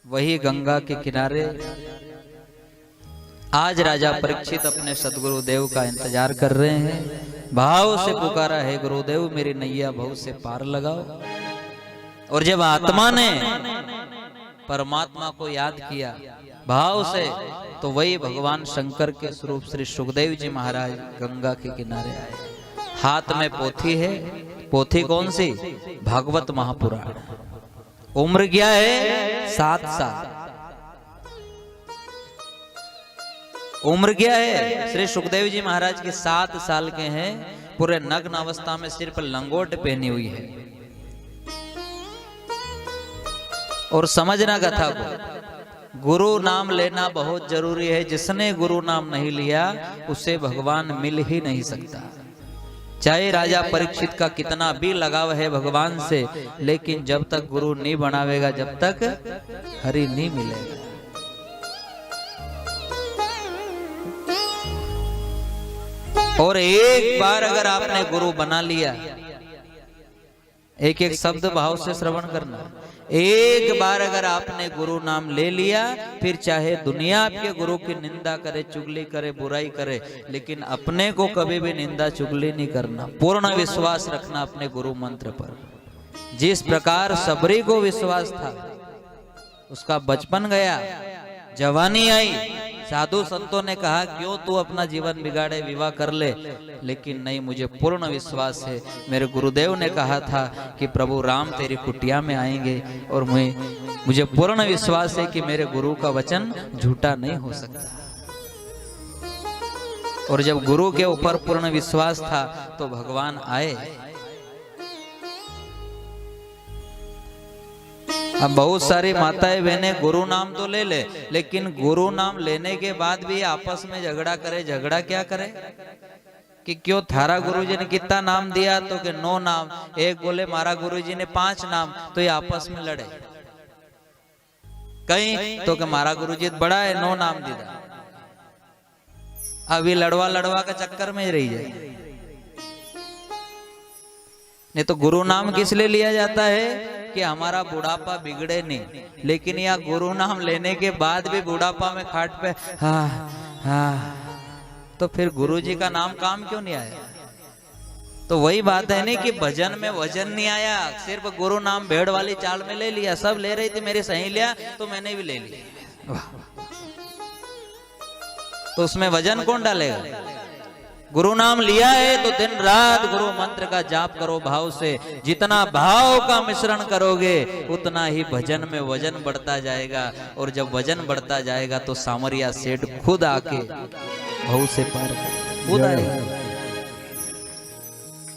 वही गंगा के किनारे आज राजा परीक्षित अपने सदगुरु देव का इंतजार कर रहे हैं। भाव से पुकारा है गुरुदेव मेरी नैया भव से पार लगाओ। और जब आत्मा ने परमात्मा को याद किया भाव से, तो वही भगवान शंकर के स्वरूप श्री सुखदेव जी महाराज गंगा के किनारे आए। हाथ में पोथी है। पोथी कौन सी? भागवत महापुराण। उम्र क्या है? 7 साल। उम्र क्या है? श्री सुखदेव जी महाराज के 7 साल के हैं। पूरे नग्न अवस्था में सिर पर लंगोट पहनी हुई है। और समझना कथा को, गुरु नाम लेना बहुत जरूरी है। जिसने गुरु नाम नहीं लिया उसे भगवान मिल ही नहीं सकता। चाहे राजा परीक्षित का कितना भी लगाव है भगवान से, लेकिन जब तक गुरु नहीं बनावेगा, जब तक हरि नहीं मिलेगा। और एक बार अगर आपने गुरु बना लिया, एक एक शब्द भाव से श्रवण करना। एक बार अगर आपने गुरु नाम ले लिया, फिर चाहे दुनिया आपके गुरु की निंदा करे, चुगली करे, बुराई करे, लेकिन अपने को कभी भी निंदा चुगली नहीं करना। पूर्ण विश्वास रखना अपने गुरु मंत्र पर। जिस प्रकार सबरी को विश्वास था, उसका बचपन गया, जवानी आई, साधु संतों ने कहा क्यों तू अपना जीवन बिगाड़े, विवाह कर ले, लेकिन नहीं, मुझे पूर्ण विश्वास है। मेरे गुरुदेव ने कहा था कि प्रभु राम तेरी कुटिया में आएंगे, और मुझे पूर्ण विश्वास है कि मेरे गुरु का वचन झूठा नहीं हो सकता। और जब गुरु के ऊपर पूर्ण विश्वास था तो भगवान आए। अब बहुत सारी माताएं बहनें गुरु नाम तो ले ले, लेकिन गुरु नाम लेने के बाद भी आपस में झगड़ा करे। झगड़ा क्या करे कि क्यों थारा गुरुजी ने कितना नाम दिया, तो कि 9 नाम। एक बोले मारा गुरुजी ने 5 नाम, तो ये आपस में लड़े। कहीं तो कि मारा गुरुजी बड़ा है, 9 नाम दिया। अभी लड़वा लड़वा का चक्कर में रही जाए। नहीं तो गुरु नाम किस लिए लिया जाता है कि हमारा बुढ़ापा बिगड़े नहीं। लेकिन यह गुरु नाम लेने के बाद भी बुढ़ापा में खाट पे तो फिर गुरुजी का नाम काम क्यों नहीं आया? तो वही बात है नहीं कि भजन में वजन नहीं आया। सिर्फ गुरु नाम भेड़ वाली चाल में ले लिया। सब ले रही थी, मेरी सहेलियां, तो मैंने भी ले लिया। तो उसमें वजन कौन डालेगा? गुरु नाम लिया है तो दिन रात गुरु मंत्र का जाप करो भाव से। जितना भाव का मिश्रण करोगे उतना ही भजन में वजन बढ़ता जाएगा। और जब वजन बढ़ता जाएगा तो सामरिया सेठ खुद आके भाव से पार खुद आएगा।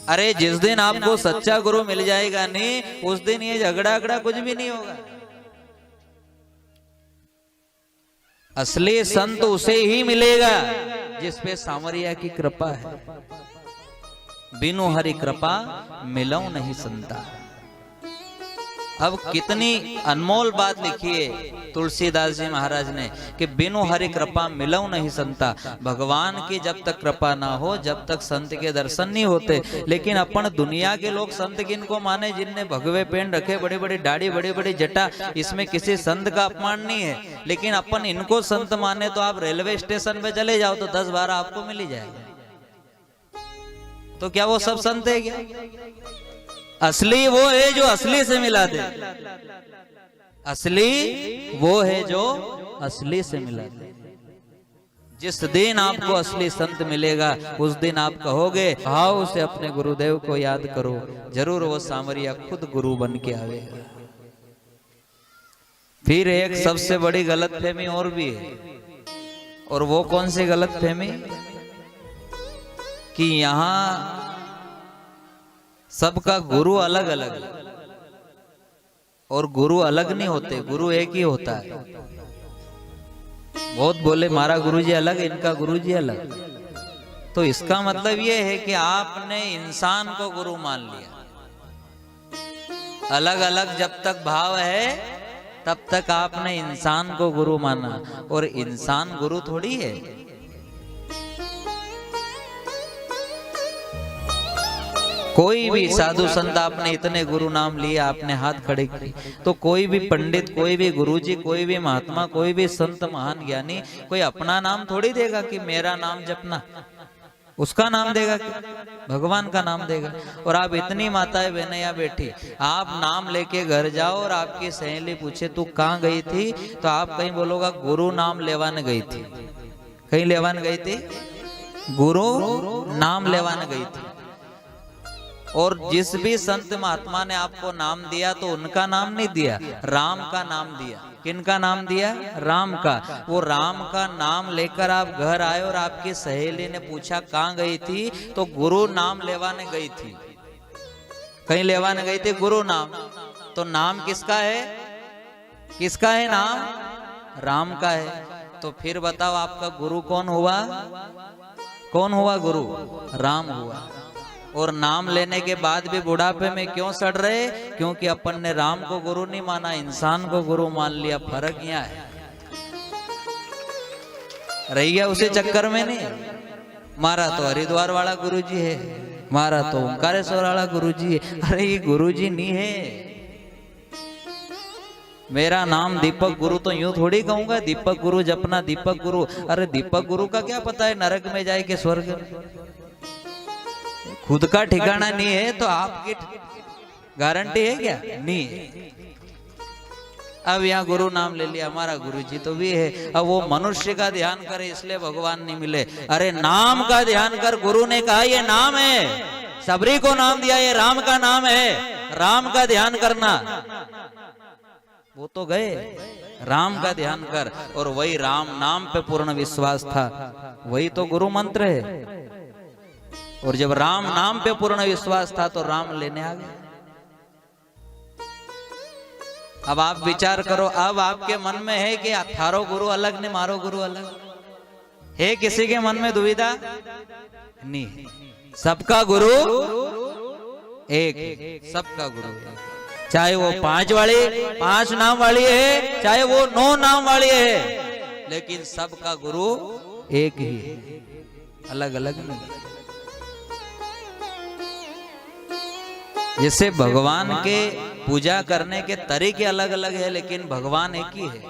अरे जिस दिन आपको सच्चा गुरु मिल जाएगा नहीं, उस दिन ये झगड़ा कुछ भी नहीं होगा। असली संत उसे ही मिलेगा जिस पे सामरिया की कृपा है। बिनु हरि कृपा मिलौ नहीं संता। अब कितनी अनमोल बात लिखी है तुलसीदास जी महाराज ने कि बिनु हरि कृपा मिलौ नहीं संता। भगवान की जब तक कृपा ना हो, जब तक संत के दर्शन नहीं होते। लेकिन अपन दुनिया के लोग संत किनको माने? जिनने भगवे पेन रखे, बड़ी बड़ी दाढ़ी, बड़ी बड़ी जटा। इसमें किसी संत का अपमान नहीं है, लेकिन अपन इनको संत माने तो आप रेलवे स्टेशन पे चले जाओ तो 10-12 आपको मिल ही जाएगा। तो क्या वो सब संत है क्या? असली वो है जो असली से मिला दे। असली वो है जो असली से मिला दे। जिस दिन आपको असली संत मिलेगा उस दिन आप कहोगे भाव से अपने गुरुदेव को याद करो, जरूर वो सामरिया खुद गुरु बन के आवेगा। फिर एक सबसे बड़ी गलतफहमी और भी है। और वो कौन सी गलतफहमी? कि यहां सबका गुरु अलग अलग, और गुरु अलग नहीं होते, गुरु एक ही होता है। बहुत बोले मारा गुरुजी अलग, इनका गुरुजी अलग। तो इसका मतलब ये है कि आपने इंसान को गुरु मान लिया। अलग अलग जब तक भाव है तब तक आपने इंसान को गुरु माना, और इंसान गुरु थोड़ी है। कोई भी साधु संत आपने इतने गुरु नाम लिए, आपने हाथ खड़े किए, तो कोई भी पंडित, कोई भी गुरुजी, कोई भी महात्मा, कोई भी संत महान ज्ञानी कोई अपना नाम थोड़ी देगा कि मेरा नाम जपना, उसका नाम देगा कि भगवान का नाम देगा। और आप इतनी माताएं बहनें यहाँ बैठी, आप नाम लेके घर जाओ और आपकी सहेली पूछे तू कहाँ गई थी, तो आप कहीं बोलोगा गुरु नाम लेवाने गई थी। कहीं लेवाने गई थी, गुरु नाम लेवाने गई थी। और जिस भी संत महात्मा ने आपको नाम दिया तो उनका नाम नहीं दिया, राम का नाम दिया। किनका नाम दिया? राम का। वो राम का नाम लेकर आप घर आए और आपकी सहेली ने पूछा कहाँ गई थी, तो गुरु नाम लेवाने गई थी। कहीं लेवाने गई थी गुरु नाम। तो नाम किसका है? किसका है नाम? राम का है। तो फिर बताओ आपका गुरु कौन हुआ? कौन हुआ गुरु? राम हुआ। और नाम लेने के बाद भी बुढ़ापे में क्यों सड़ रहे? क्योंकि अपन ने राम को गुरु नहीं माना, इंसान को गुरु मान लिया। फर्क यहाँ है, रह गया उसी चक्कर में। नहीं, मारा तो हरिद्वार वाला गुरुजी है, मारा तो ओंकारेश्वर वाला गुरुजी है। अरे ये गुरुजी नहीं है। मेरा नाम दीपक गुरु, तो यूं थोड़ी कहूंगा दीपक गुरु जपना, दीपक गुरु। अरे दीपक गुरु का क्या पता है नरक में जाए कि स्वर्ग? खुद का ठिकाना नहीं है तो आपकी गारंटी है क्या? नहीं है। अब यहाँ गुरु नाम ले लिया, हमारा गुरुजी तो भी है। अब वो मनुष्य का ध्यान करे इसलिए भगवान नहीं मिले। अरे नाम का ध्यान कर, गुरु ने कहा ये नाम है, सबरी को नाम दिया, ये राम का नाम है, राम का ध्यान करना। वो तो गए, राम का ध्यान कर। और वही राम नाम पे पूर्ण विश्वास था, वही तो गुरु मंत्र है। और जब राम नाम पे पूर्ण विश्वास था तो राम लेने आ गए। अब आप विचार करो, अब आपके मन में है कि थारो गुरु अलग ने मारो गुरु अलग है? किसी के मन में दुविधा नहीं? सबका गुरु एक, सबका गुरु एक। चाहे वो 5 नाम वाली है, चाहे वो 9 नाम वाली है, लेकिन सबका गुरु एक ही है, अलग अलग नहीं। जैसे भगवान के पूजा करने के तरीके अलग अलग है, लेकिन भगवान एक ही है।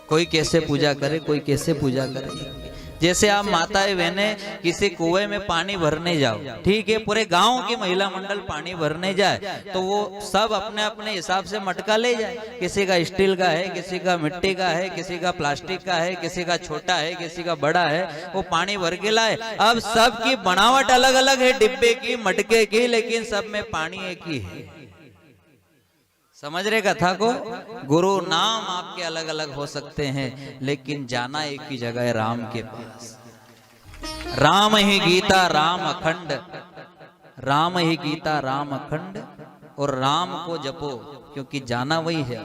कोई कैसे पूजा करे, कोई कैसे पूजा करे। जैसे आप माताएं बहनें किसी कुएं में पानी भरने जाओ, ठीक है, पूरे गांव की महिला मंडल पानी भरने जाए तो वो सब अपने अपने हिसाब से मटका ले जाए। किसी का स्टील का है, किसी का मिट्टी का है, किसी का प्लास्टिक का है, किसी का छोटा है, किसी का बड़ा है, वो पानी भर के लाए। अब सबकी बनावट अलग अलग है, डिब्बे की, मटके की, लेकिन सब में पानी एक ही है। समझ रहे कथा को? गुरु नाम आपके अलग अलग हो सकते हैं, लेकिन जाना एक ही जगह है, राम के पास। राम ही गीता राम अखंड, राम ही गीता राम अखंड। और राम को जपो, क्योंकि जाना वही है।